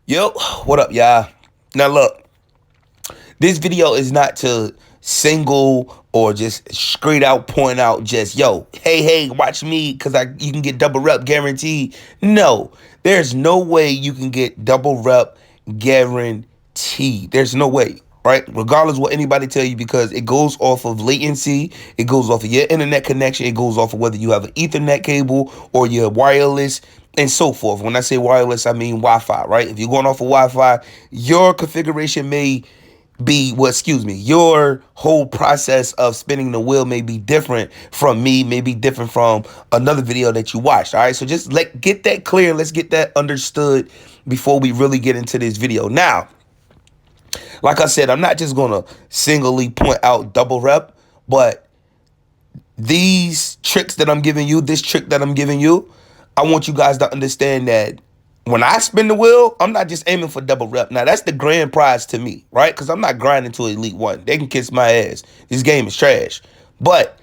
Yo, what up, y'all? Now look, this video is not to single or just straight out point out just yo, hey, watch me because you can get double rep guaranteed. No, there's no way you can get double rep guaranteed. There's no way, right? Regardless what anybody tell you, because it goes off of latency, it goes off of your internet connection, it goes off of whether you have an Ethernet cable or your wireless and so forth. When I say wireless, I mean Wi-Fi, right? If you're going off of Wi-Fi, your configuration may be well, excuse me, your whole process of spinning the wheel may be different from me, may be different from another video that you watched. All right, so just get that clear. Let's get that understood before we really get into this video. Now, like I said, I'm not just gonna singly point out double rep, but these tricks that I'm giving you, this trick that I'm giving you, I want you guys to understand that when I spin the wheel, I'm not just aiming for double rep. Now, that's the grand prize to me, right? Because I'm not grinding to Elite 1. They can kiss my ass. This game is trash. But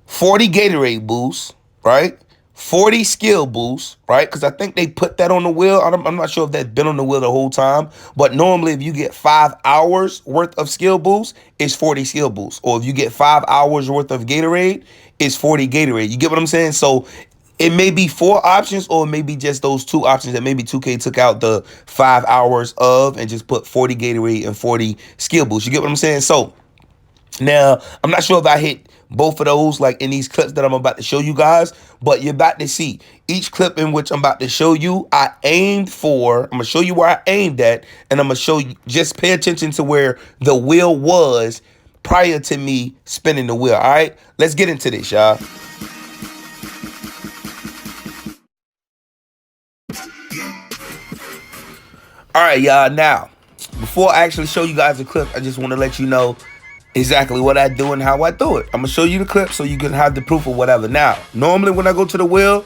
40 Gatorade boosts, right? 40 skill boosts, right? Because I think they put that on the wheel. I'm not sure if that's been on the wheel the whole time. But normally, if you get 5 hours worth of skill boosts, it's 40 skill boosts. Or if you get 5 hours worth of Gatorade, it's 40 Gatorade. You get what I'm saying? So it may be 4 options, or it may be just those 2 options that maybe 2K took out the 5 hours of and just put 40 Gatorade and 40 skill boosts. You get what I'm saying? So now, I'm not sure if I hit both of those like in these clips that I'm about to show you guys, but you're about to see each clip in which I'm about to show you. I'm going to show you where I aimed at, and I'm going to show you, just pay attention to where the wheel was prior to me spinning the wheel. All right, let's get into this, y'all. All right, y'all. Now, before I actually show you guys the clip, I just want to let you know exactly what I do and how I do it. I'm going to show you the clip so you can have the proof or whatever. Now, normally when I go to the wheel,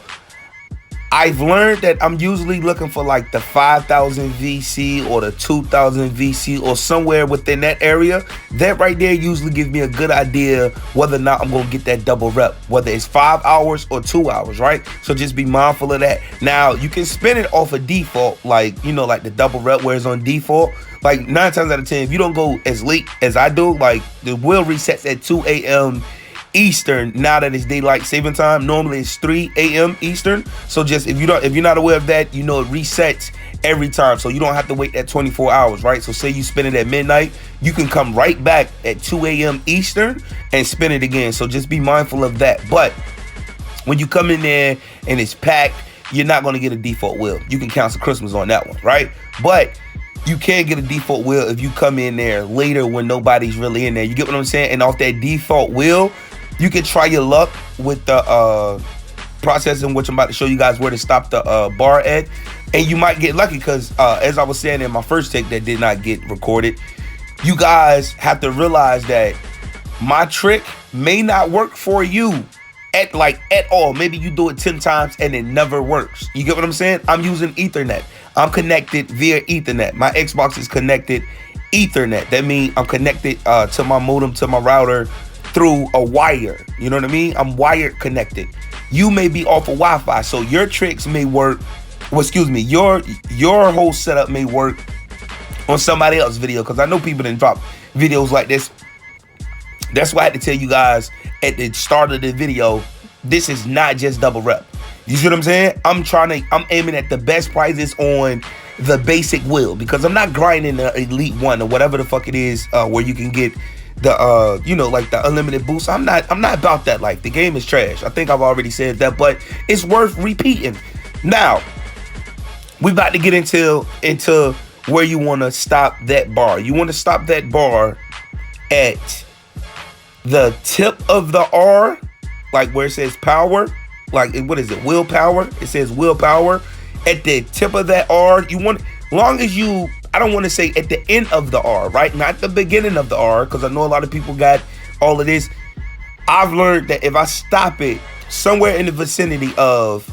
I've learned that I'm usually looking for like the 5,000 VC or the 2,000 VC or somewhere within that area. That right there usually gives me a good idea whether or not I'm going to get that double rep, whether it's 5 hours or 2 hours, right? So just be mindful of that. Now, you can spin it off of default, like, you know, like the double rep where it's on default. Like 9 times out of 10, if you don't go as late as I do, like the wheel resets at 2 a.m. Eastern. Now that it's daylight saving time, normally it's 3 a.m. Eastern. So just if you're not aware of that, you know it resets every time. So you don't have to wait that 24 hours, right? So say you spin it at midnight, you can come right back at 2 a.m. Eastern and spin it again. So just be mindful of that. But when you come in there and it's packed, you're not going to get a default wheel. You can cancel Christmas on that one, right? But you can get a default wheel if you come in there later when nobody's really in there. You get what I'm saying? And off that default wheel, you can try your luck with the process in which I'm about to show you guys where to stop the bar at. And you might get lucky because, as I was saying in my first take that did not get recorded, you guys have to realize that my trick may not work for you at all. Maybe you do it 10 times and it never works. You get what I'm saying? I'm using Ethernet. I'm connected via Ethernet. My Xbox is connected Ethernet. That means I'm connected to my modem, to my router through a wire. You know what I mean? I'm wired connected. You may be off of Wi-Fi, so your tricks may work. Well, excuse me, your whole setup may work on somebody else's video, because I know people didn't drop videos like this. That's why I had to tell you guys at the start of the video, this is not just double rep. You see what I'm saying? I'm aiming at the best prices on the basic wheel, because I'm not grinding the Elite 1 or whatever the fuck it is, where you can get the you know, like the unlimited boost. I'm not about that life. The game is trash. I think I've already said that, but it's worth repeating. Now, we about to get into where you want to stop that bar. You want to stop that bar at the tip of the R, like where it says power, like what is it, willpower? It says willpower. At the tip of that R, you want, long as you, I don't want to say at the end of the R, right? Not the beginning of the R, because I know a lot of people got all of this. I've learned that if I stop it somewhere in the vicinity of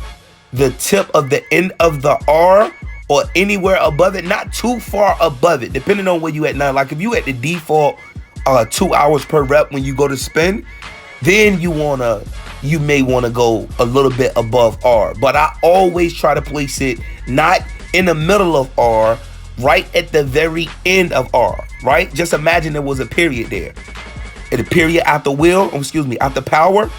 the tip of the end of the R, or anywhere above it, not too far above it, depending on where you at now. Like if you at the default 2 hours per rep when you go to spin, then you may want to go a little bit above R. But I always try to place it not in the middle of R, right at the very end of R, right? Just imagine there was a period there. At a period after wheel, after power,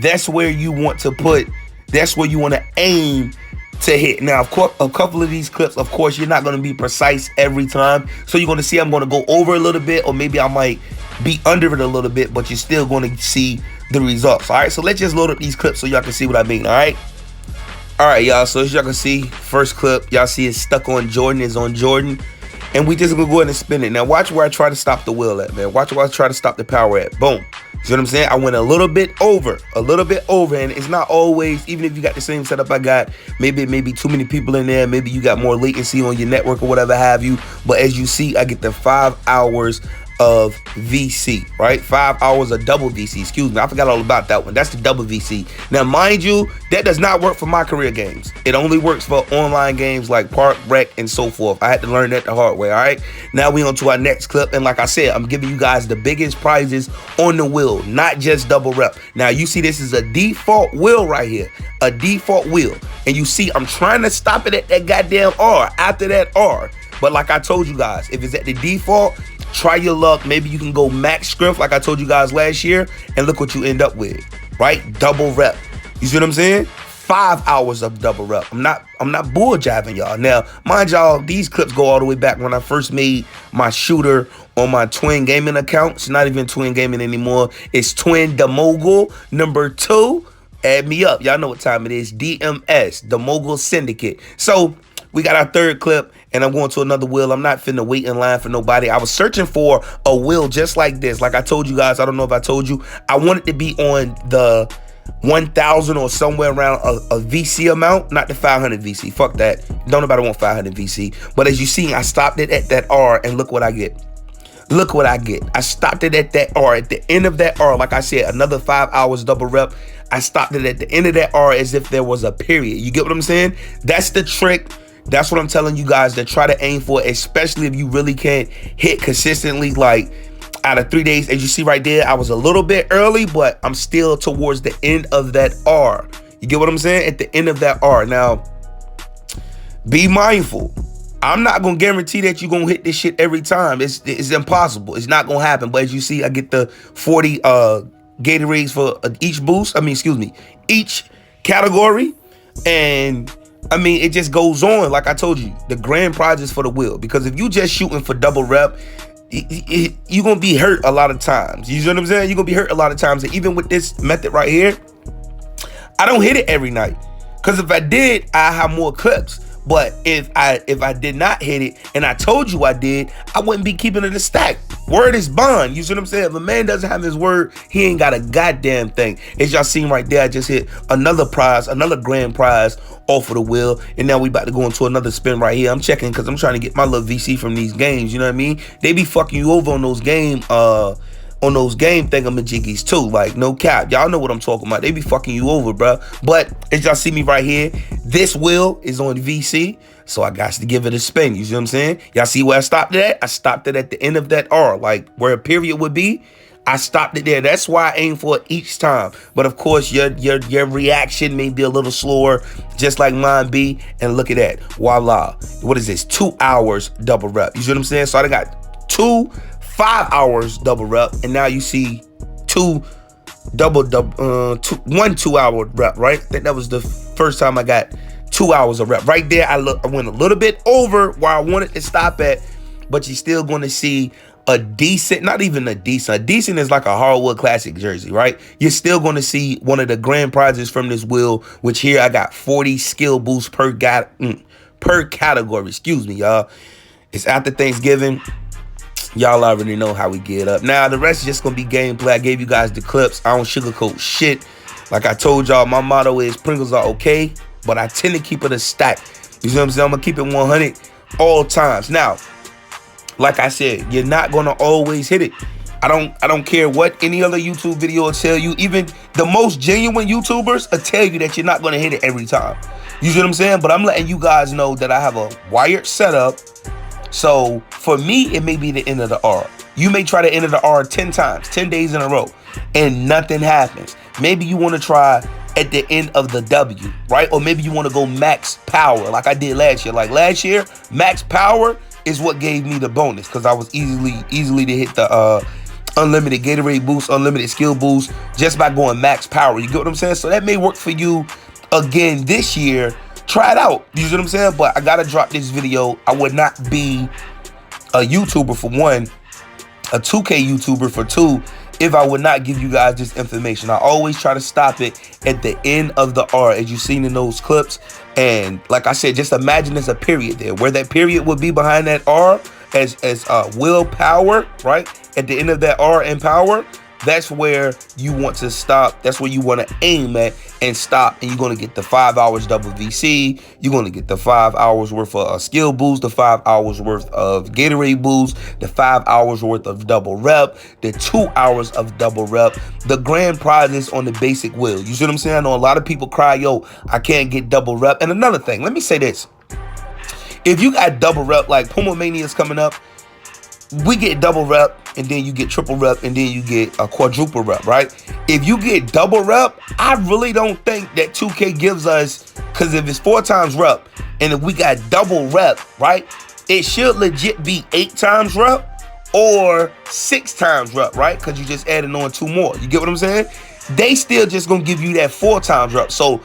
that's where you want to put, that's where you want to aim to hit. Now, of course, a couple of these clips, of course, you're not going to be precise every time. So you're going to see I'm going to go over a little bit, or maybe I might be under it a little bit, but you're still going to see the results. All right, so let's just load up these clips so y'all can see what I mean. All right, y'all. So as y'all can see, first clip, y'all see it's stuck on Jordan, is on Jordan. And we just gonna go ahead and spin it. Now watch where I try to stop the wheel at, man. Watch where I try to stop the power at. Boom. See what I'm saying? I went a little bit over, and it's not always, even if you got the same setup I got, maybe too many people in there, maybe you got more latency on your network or whatever have you. But as you see, I get the 5 hours of VC, right? 5 hours of double VC, excuse me. I forgot all about that one. That's the double VC. Now, mind you, that does not work for my career games. It only works for online games like Park, Rec, and so forth. I had to learn that the hard way, all right? Now we on to our next clip. And like I said, I'm giving you guys the biggest prizes on the wheel, not just double rep. Now, you see this is a default wheel right here, a default wheel. And you see I'm trying to stop it at that goddamn R, after that R. But like I told you guys, if it's at the default, try your luck. Maybe you can go max strength like I told you guys last year, and look what you end up with, right? Double rep. You see what I'm saying? 5 hours of double rep. I'm not bull jiving y'all. Now, mind y'all, these clips go all the way back when I first made my shooter on my Twin Gaming account. It's not even Twin Gaming anymore. It's Twin the Mogul #2. Add me up. Y'all know what time it is. DMS, the Mogul Syndicate. So we got our third clip, and I'm going to another wheel. I'm not finna wait in line for nobody. I was searching for a wheel just like this. Like I told you guys, I don't know if I told you, I wanted to be on the 1,000 or somewhere around a VC amount, not the 500 VC. Fuck that. Don't nobody want 500 VC. But as you see, I stopped it at that R, and look what I get. Look what I get. I stopped it at that R. At the end of that R, like I said, another 5 hours double rep. I stopped it at the end of that R as if there was a period. You get what I'm saying? That's the trick. That's what I'm telling you guys to try to aim for, especially if you really can't hit consistently. Like out of 3 days, as you see right there, I was a little bit early, but I'm still towards the end of that R. You get what I'm saying? At the end of that R. Now, be mindful. I'm not going to guarantee that you're going to hit this shit every time. It's impossible. It's not going to happen. But as you see, I get the 40 Gatorades for each boost. Each category. And I mean, it just goes on. Like I told you, the grand prizes for the wheel. Because if you just shooting for double rep, you're going to be hurt a lot of times. You know what I'm saying? You're going to be hurt a lot of times. And even with this method right here, I don't hit it every night. Because if I did, I have more clips. But if I did not hit it, and I told you I did, I wouldn't be keeping it a stack. Word is bond. You see what I'm saying? If a man doesn't have his word, he ain't got a goddamn thing. As y'all seen right there, I just hit another prize, another grand prize off of the wheel. And now we about to go into another spin right here. I'm checking because I'm trying to get my little VC from these games. You know what I mean? They be fucking you over on those game thingamajiggies too. Like, no cap. Y'all know what I'm talking about. They be fucking you over, bro. But as y'all see me right here, this wheel is on VC, so I got to give it a spin. You see what I'm saying? Y'all see where I stopped it at? I stopped it at the end of that R, like where a period would be. I stopped it there. That's why I aim for it each time. But of course, your reaction may be a little slower, just like mine be. And look at that. Voila. What is this? 2 hours double rep. You see what I'm saying? So I got 5 hours double rep, and now you see one 2 hour rep, right? I think that was the first time I got 2 hours of rep. Right there, I went a little bit over where I wanted to stop at, but you're still going to see a decent, not even a decent. A decent is like a Hardwood Classic jersey, right? You're still going to see one of the grand prizes from this wheel, which here I got 40 skill boosts per category. Excuse me, y'all. It's after Thanksgiving. Y'all already know how we get up. Now, the rest is just going to be gameplay. I gave you guys the clips. I don't sugarcoat shit. Like I told y'all, my motto is Pringles are okay, but I tend to keep it a stack. You see what I'm saying? I'm going to keep it 100 all times. Now, like I said, you're not going to always hit it. I don't care what any other YouTube video will tell you. Even the most genuine YouTubers will tell you that you're not going to hit it every time. You see what I'm saying? But I'm letting you guys know that I have a wired setup. So for me, it may be the end of the R. You may try to enter the R 10 times, 10 days in a row, and nothing happens. Maybe you want to try at the end of the W, right? Or maybe you want to go max power like I did last year. Like last year, max power is what gave me the bonus because I was easily to hit the unlimited Gatorade boost, unlimited skill boost just by going max power. You get what I'm saying? So that may work for you again this year. Try it out. You see what I'm saying? But I gotta drop this video. I would not be a YouTuber for one, a 2K YouTuber for two, if I would not give you guys this information. I always try to stop it at the end of the R, as you've seen in those clips. And like I said, just imagine there's a period there, where that period would be behind that R as willpower, right? At the end of that R in power, that's where you want to stop. That's where you want to aim at and stop. And you're going to get the 5 hours double VC. You're going to get the 5 hours worth of a skill boost, the 5 hours worth of Gatorade boost, the 5 hours worth of double rep, the 2 hours of double rep, the grand prizes on the basic wheel. You see what I'm saying? I know a lot of people cry, yo, I can't get double rep. And another thing, let me say this. If you got double rep, like Puma Mania is coming up, we get double rep, and then you get triple rep, and then you get a quadruple rep, right? If you get double rep, I really don't think that 2K gives us, because if it's 4 times rep, and if we got double rep, right, it should legit be 8 times rep or 6 times rep, right? Because you just added on 2 more. You get what I'm saying? They still just gonna give you that 4 times rep. So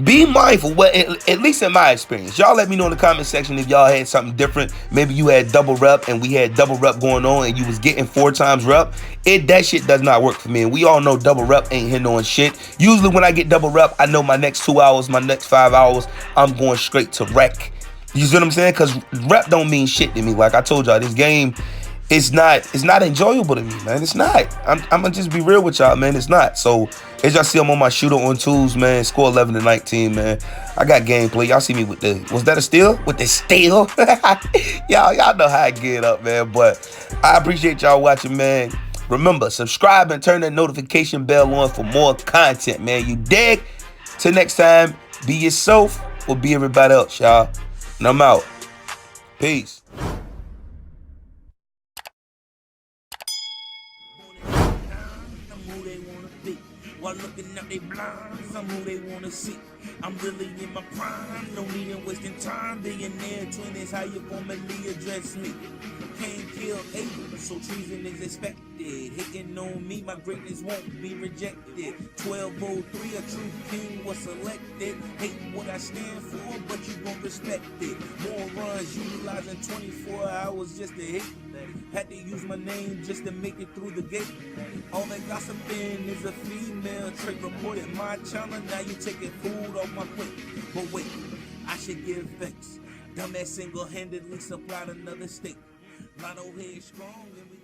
be mindful. Well, at least in my experience, y'all let me know in the comment section if y'all had something different. Maybe you had double rep and we had double rep going on and you was getting 4 times rep. That shit does not work for me. And we all know double rep ain't hitting on shit. Usually when I get double rep, I know my next 2 hours, my next 5 hours, I'm going straight to wreck. You see what I'm saying? Because rep don't mean shit to me. Like I told y'all, this game, it's not enjoyable to me, man. It's not. I'm gonna just be real with y'all, man. It's not. So as y'all see, I'm on my shooter on twos, man. Score 11-19, man. I got gameplay. Y'all see me with the, was that a steal? With the steal? y'all know how I get up, man. But I appreciate y'all watching, man. Remember, subscribe and turn that notification bell on for more content, man. You dig? Till next time, be yourself or be everybody else, y'all. And I'm out. Peace. While looking at they blinds, I'm who they wanna see. I'm really in my prime, no need in wasting time. Billionaire 20s, how you formally address me? Can't kill Abel, so treason is expected. Hating on me, my greatness won't be rejected. 1203, a true king was selected. Hate what I stand for, but you won't respect it. More runs, utilizing 24 hours just to hate. Had to use my name just to make it through the gate. All that gossiping is a female trait. Reported my channel, now you taking food off my plate. But wait, I should give thanks. Done that single-handedly supplied another state. Lotto head strong and we